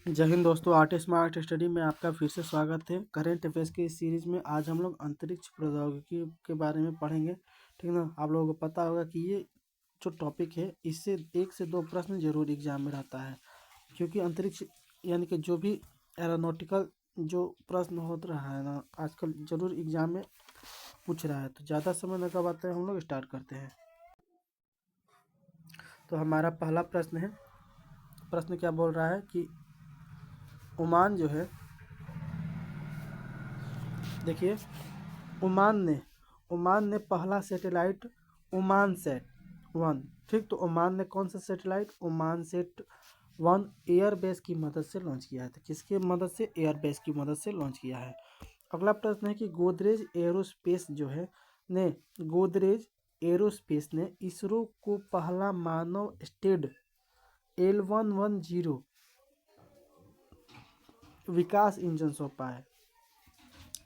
जय हिंद दोस्तों, art smart study में आपका फिर से स्वागत है। करंट अफेयर्स की इस सीरीज में आज हम लोग अंतरिक्ष प्रौद्योगिकी के बारे में पढ़ेंगे। ठीक है ना। आप लोगों को पता होगा कि ये जो टॉपिक है इससे 1 से 2 प्रश्न जरूर एग्जाम में रहता है, क्योंकि अंतरिक्ष यानी कि जो भी एरोनॉटिकल जो प्रश्न हो रहा है ना आजकल जरूर एग्जाम में पूछ रहा है। तो ज़्यादा समय न गवाते हैं, हम लोग स्टार्ट करते हैं। तो हमारा पहला प्रश्न है। प्रश्न क्या बोल रहा है कि ओमान जो है, देखिए, ओमान ने पहला सैटेलाइट ओमान सेट 1। ठीक, तो ओमान ने कौन सा सैटेलाइट ओमान सेट 1 एयरबेस की मदद से लॉन्च किया है। तो किसके मदद से? एयरबेस की मदद से लॉन्च किया है। अगला प्रश्न है कि गोदरेज एरोस्पेस ने इसरो को पहला मानव स्टेड L110 विकास इंजन सौंपा है।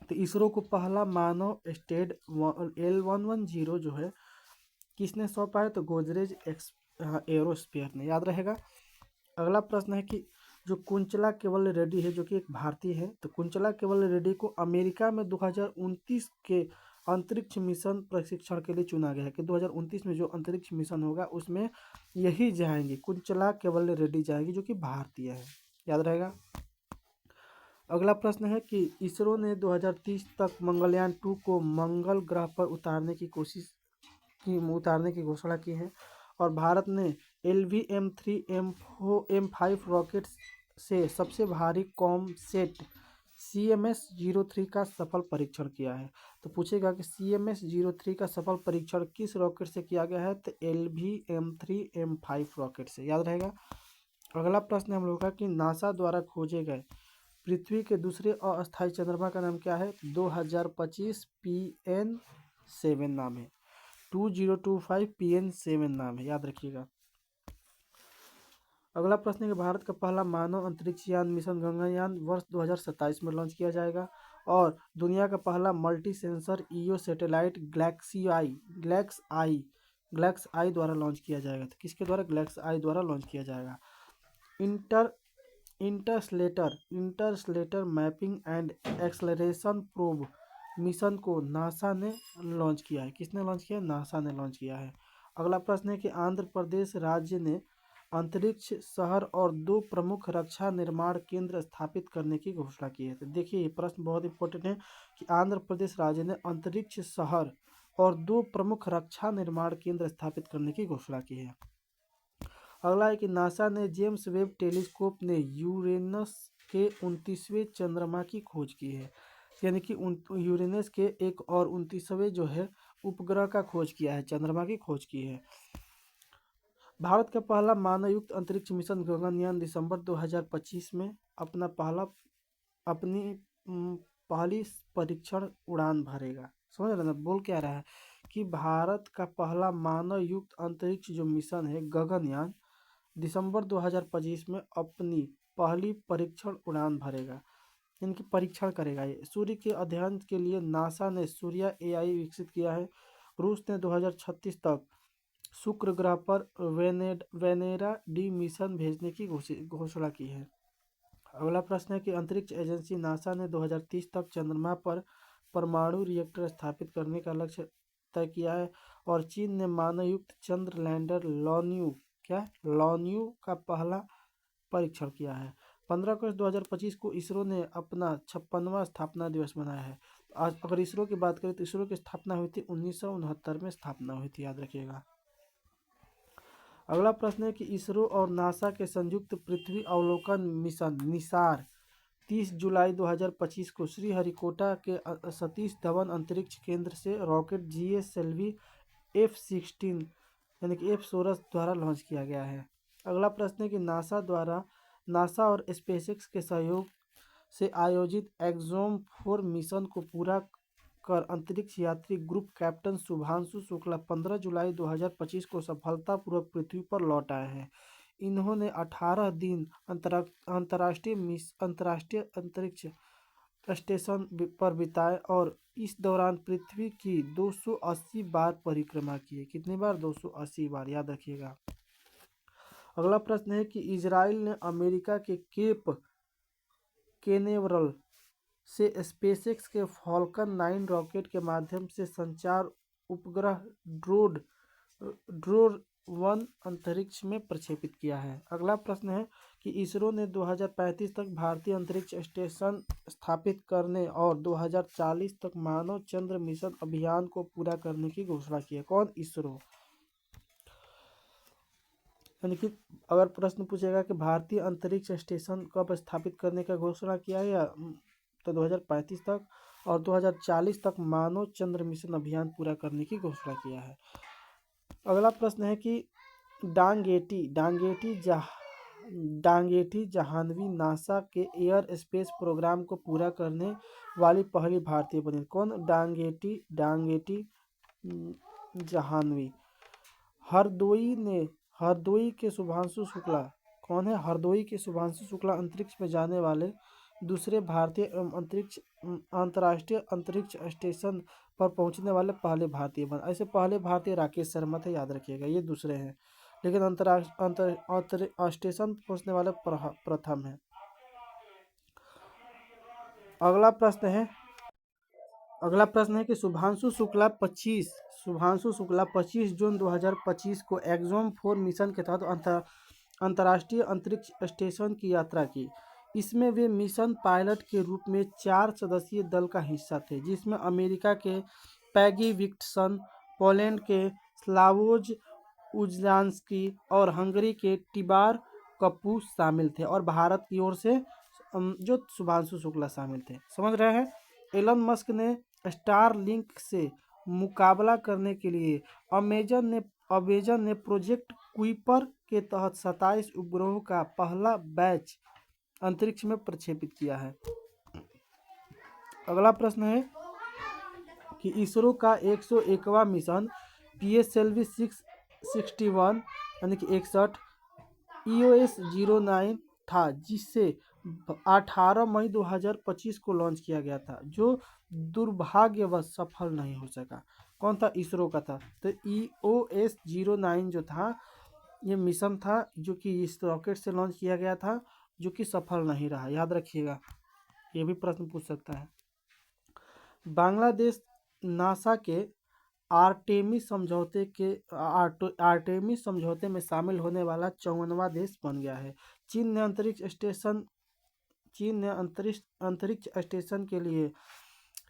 तो इसरो को पहला मानव स्टेड L110 जो है किसने सौंपा है? तो गोदरेज एरोस्पेस ने, याद रहेगा। अगला प्रश्न है कि जो कुंचला केवल रेड्डी है, जो कि एक भारतीय है, तो कुंचला केवल रेड्डी को अमेरिका में 2029 के अंतरिक्ष मिशन प्रशिक्षण के लिए चुना गया है कि 2029 में जो अंतरिक्ष मिशन होगा उसमें यही जाएंगी, कुंचला केवल रेड्डी जाएगी, जो कि भारतीय है, याद रहेगा। अगला प्रश्न है कि इसरो ने 2030 तक मंगलयान 2 को मंगल ग्रह पर उतारने की घोषणा की है। और भारत ने LV-M3 M5 रॉकेट से सबसे भारी कॉमसेट CMS-03 का सफल परीक्षण किया है। तो पूछेगा कि CMS-03 का सफल परीक्षण किस रॉकेट से किया गया है? तो LV-M3 M5 रॉकेट से, याद रहेगा। अगला प्रश्न हम लोग का कि नासा द्वारा खोजे गए पृथ्वी के दूसरे अस्थायी चंद्रमा का नाम क्या है? 2025 PN7 नाम है। 2025 PN7 नाम है, याद रखिएगा। अगला प्रश्न है कि भारत का पहला मानव अंतरिक्ष यान मिशन गगनयान वर्ष 2027 में लॉन्च किया जाएगा। और दुनिया का पहला मल्टी सेंसर ईओ सैटेलाइट ग्लैक्स आई द्वारा लॉन्च किया जाएगा। तो किसके द्वारा? ग्लैक्स आई द्वारा लॉन्च किया जाएगा। Inter Interstellar mapping and acceleration probe mission को नासा ने लॉन्च किया है। किसने लॉन्च किया? नासा ने लॉन्च किया है। अगला प्रश्न है कि आंध्र प्रदेश राज्य ने अंतरिक्ष शहर और 2 प्रमुख रक्षा निर्माण केंद्र स्थापित करने की घोषणा की है। तो देखिए, ये प्रश्न बहुत इंपॉर्टेंट है कि आंध्र प्रदेश राज्य ने अंतरिक्ष शहर और 2 प्रमुख रक्षा निर्माण केंद्र स्थापित करने की घोषणा की है। अगला है कि नासा ने जेम्स वेब टेलीस्कोप ने यूरेनस के 29वें चंद्रमा की खोज की है, यानी कि यूरेनस के एक और 29वें जो है उपग्रह का खोज किया है, चंद्रमा की खोज की है। भारत का पहला मानवयुक्त अंतरिक्ष मिशन गगनयान दिसंबर 2025 में अपनी पहली परीक्षण उड़ान भरेगा। समझ रहे ना, बोल क्या रहा है कि भारत का पहला मानव युक्त अंतरिक्ष जो मिशन है गगनयान दिसंबर 2025 में अपनी पहली परीक्षण उड़ान भरेगा, इनकी परीक्षण करेगा। ये सूर्य के अध्ययन के लिए नासा ने सूर्या AI विकसित किया है। रूस ने 2036 तक शुक्र ग्रह पर वेनेरा डी मिशन भेजने की घोषणा की है। अगला प्रश्न है कि अंतरिक्ष एजेंसी नासा ने 2030 तक चंद्रमा पर परमाणु रिएक्टर स्थापित करने का लक्ष्य तय किया है। और चीन ने मानवयुक्त चंद्र लैंडर लॉन्यू का पहला परीक्षण किया है। 15 अगस्त 2025 को इसरो ने अपना 56वां स्थापना दिवस मनाया है। आज अगर इसरो की बात करें तो इसरो की स्थापना हुई थी 1969 में स्थापना हुई थी, याद रखिएगा। अगला प्रश्न है कि इसरो और नासा के संयुक्त पृथ्वी अवलोकन मिशन निसार 30 जुलाई 2025 को श्रीहरिकोटा के सतीश धवन अंतरिक्ष केंद्र से रॉकेट GSLV F16 यानी कि F16 द्वारा लॉन्च किया गया है। अगला प्रश्न है कि नासा और स्पेसएक्स के सहयोग से आयोजित एक्सोम 4 मिशन को पूरा कर अंतरिक्ष यात्री ग्रुप कैप्टन शुभांशु शुक्ला 15 जुलाई 2025 को सफलतापूर्वक पृथ्वी पर लौट आए हैं। इन्होंने 18 दिन अंतर्राष्ट्रीय अंतरिक्ष स्टेशन पर बिताए और इस दौरान पृथ्वी की 280 बार परिक्रमा की है। कितनी बार? 280 बार, याद रखिएगा। अगला प्रश्न है कि इजराइल ने अमेरिका के केप केनेवरल से स्पेसएक्स के फॉल्कन 9 रॉकेट के माध्यम से संचार उपग्रह ड्रोन अंतरिक्ष में प्रक्षेपित किया है। अगला प्रश्न है कि इसरो ने 2035 तक भारतीय अंतरिक्ष स्टेशन स्थापित करने और 2040 तक मानव चंद्र मिशन अभियान को पूरा करने की घोषणा की है। कौन? इसरो। यानी कि अगर प्रश्न पूछेगा कि भारतीय अंतरिक्ष स्टेशन कब स्थापित करने का घोषणा किया है या तो 2035 तक और 2040 तक मानव चंद्र मिशन अभियान पूरा करने की घोषणा किया है। अगला प्रश्न है कि डांगेटी जाह्नवी नासा के एयर स्पेस प्रोग्राम को पूरा करने वाली पहली भारतीय बनी। कौन? डांगेटी जाह्नवी। हरदोई के शुभांशु शुक्ला। कौन है? हरदोई के शुभांशु शुक्ला अंतरिक्ष में जाने वाले दूसरे भारतीय एवं अंतर्राष्ट्रीय अंतरिक्ष स्टेशन पर पहुंचने वाले पहले भारतीय बन। ऐसे पहले भारतीय राकेश शर्मा थे, याद रखिएगा, ये दूसरे हैं, लेकिन अंतरिक्ष स्टेशन पहुंचने वाले प्रथम है। अगला प्रश्न है कि शुभांशु शुक्ला 25 जून 2025 को एक्सोम 4 मिशन के तहत अंतर्राष्ट्रीय अंतरिक्ष स्टेशन की यात्रा की। इसमें वे मिशन पायलट के रूप में 4 सदस्यीय दल का हिस्सा थे, जिसमें अमेरिका के पैगी विक्टसन, पोलैंड के स्लावोज उजांस्की और हंगरी के टिबार कप्पू शामिल थे और भारत की ओर से जो शुभांशु शुक्ला शामिल थे। समझ रहे हैं? एलन मस्क ने स्टारलिंक से मुकाबला करने के लिए अमेजन ने प्रोजेक्ट कुइपर के तहत 27 उपग्रहों का पहला बैच अंतरिक्ष में प्रक्षेपित किया है। अगला प्रश्न है कि इसरो का 101वां मिशन PSLV 661 यानी कि 61 EOS-09 था, जिसे 18 मई 2025 को लॉन्च किया गया था, जो दुर्भाग्यवश सफल नहीं हो सका। कौन था? इसरो का था। तो EOS-09 जो था ये मिशन था जो कि इस रॉकेट से लॉन्च किया गया था, जो कि सफल नहीं रहा, याद रखिएगा, ये भी प्रश्न पूछ सकता है। बांग्लादेश नासा के आर्टेमिस समझौते में शामिल होने वाला 54वां देश बन गया है। चीन ने अंतरिक्ष स्टेशन के लिए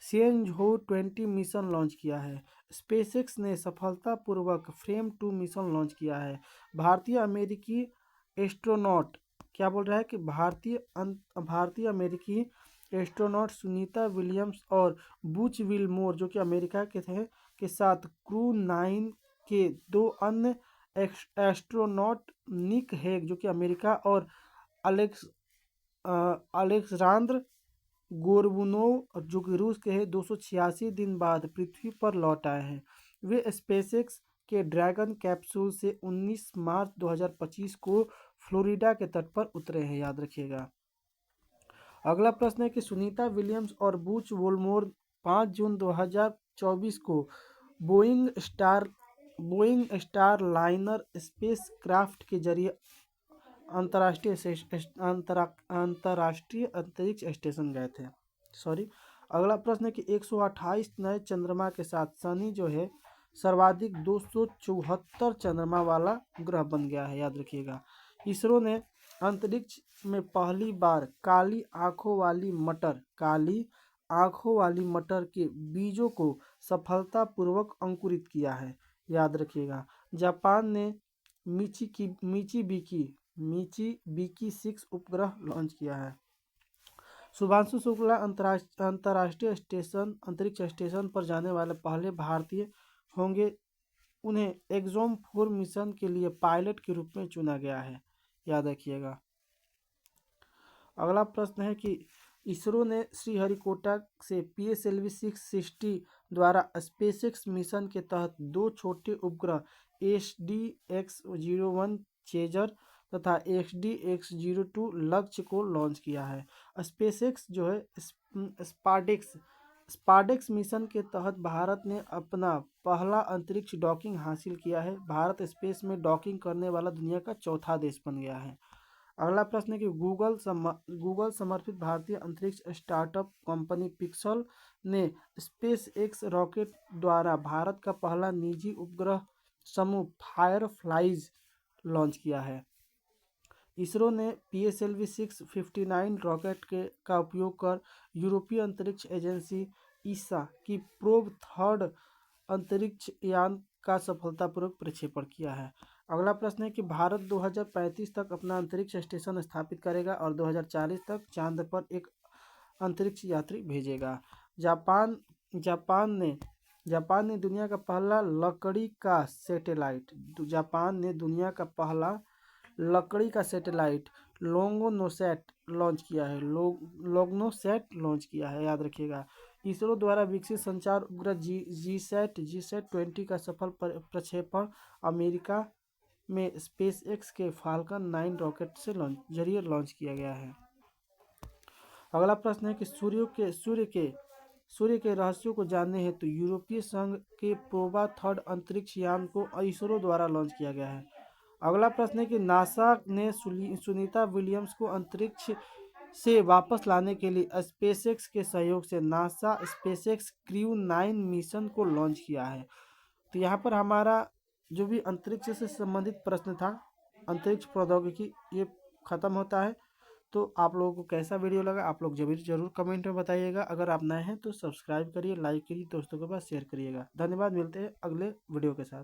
शिएनझोउ 20 मिशन लॉन्च किया है। स्पेसएक्स ने सफलतापूर्वक फ्रेम 2 मिशन लॉन्च किया है। भारतीय अमेरिकी एस्ट्रोनॉट क्या बोल रहा है कि भारतीय अमेरिकी एस्ट्रोनॉट सुनीता विलियम्स और बुच विलमोर, जो कि अमेरिका के थे, के साथ क्रू 9 के 2 अन्य एस्ट्रोनॉट निक हेग, जो कि अमेरिका, और अलेक्सांद्र गोरबुनोव, जो कि रूस के हैं, 286 दिन बाद पृथ्वी पर लौट आए हैं। वे स्पेसएक्स के ड्रैगन कैप्सूल से 19 मार्च 2025 को फ्लोरिडा के तट पर उतरे हैं, याद रखिएगा। अगला प्रश्न है कि सुनीता विलियम्स और बुच वोल्मोर 5 जून 2024 को Boeing star liner space craft के जरिए अंतर्राष्ट्रीय अंतरिक्ष स्टेशन गए थे। अगला प्रश्न है कि 128 नए चंद्रमा के साथ शनि जो है सर्वाधिक 274 चंद्रमा वाला ग्रह बन गया है, याद रखिएगा। इसरो ने अंतरिक्ष में पहली बार काली आंखों वाली मटर के बीजों को सफलतापूर्वक अंकुरित किया है, याद रखिएगा। जापान ने मिचिबिकी 6 उपग्रह लॉन्च किया है। शुभांशु शुक्ला अंतर्राष्ट्रीय अंतरिक्ष स्टेशन पर जाने वाले पहले भारतीय होंगे। उन्हें एक्सोम 4 मिशन के लिए पायलट के रूप में चुना गया है, याद रखिएगा। अगला प्रश्न है कि इसरो ने श्रीहरिकोटा से PSLV 660 द्वारा स्पेसएक्स मिशन के तहत 2 छोटे उपग्रह SDX-01 चेजर तथा SDX-02 लक्ष्य को लॉन्च किया है। स्पेसएक्स जो है स्पार्डेक्स मिशन के तहत भारत ने अपना पहला अंतरिक्ष डॉकिंग हासिल किया है। भारत स्पेस में डॉकिंग करने वाला दुनिया का चौथा देश बन गया है। अगला प्रश्न है कि गूगल समर्थित भारतीय अंतरिक्ष स्टार्टअप कंपनी पिक्सल ने स्पेस एक्स रॉकेट द्वारा भारत का पहला निजी उपग्रह समूह फायरफ्लाइज लॉन्च किया है। इसरो ने PSLV 659 रॉकेट का उपयोग कर यूरोपीय अंतरिक्ष एजेंसी ईसा की प्रोब थर्ड अंतरिक्ष यान का सफलतापूर्वक प्रक्षेपण किया है। अगला प्रश्न है कि भारत 2035 तक अपना अंतरिक्ष स्टेशन स्थापित करेगा और 2040 तक चांद पर एक अंतरिक्ष यात्री भेजेगा। जापान जापान ने दुनिया का पहला लकड़ी का सैटेलाइट लोग्नोसैट लॉन्च किया है, याद रखिएगा। इसरो द्वारा विकसित संचार उपग्रह जीसैट 20 का सफल प्रक्षेपण अमेरिका में स्पेस एक्स के फाल्कन 9 रॉकेट से जरिए लॉन्च किया गया है। अगला प्रश्न है कि सूर्य के रहस्यों को जानने हेतु यूरोपीय संघ के प्रोबा थर्ड अंतरिक्ष यान को इसरो द्वारा लॉन्च किया गया है। अगला प्रश्न है कि नासा ने सुनीता विलियम्स को अंतरिक्ष से वापस लाने के लिए स्पेसएक्स के सहयोग से नासा स्पेसएक्स क्रू 9 मिशन को लॉन्च किया है। तो यहाँ पर हमारा जो भी अंतरिक्ष से संबंधित प्रश्न था, अंतरिक्ष प्रौद्योगिकी, ये खत्म होता है। तो आप लोगों को कैसा वीडियो लगा आप लोग जरूर कमेंट में बताइएगा। अगर आप नए हैं तो सब्सक्राइब करिए, लाइक करिए, दोस्तों के पास शेयर करिएगा। धन्यवाद, मिलते हैं अगले वीडियो के साथ।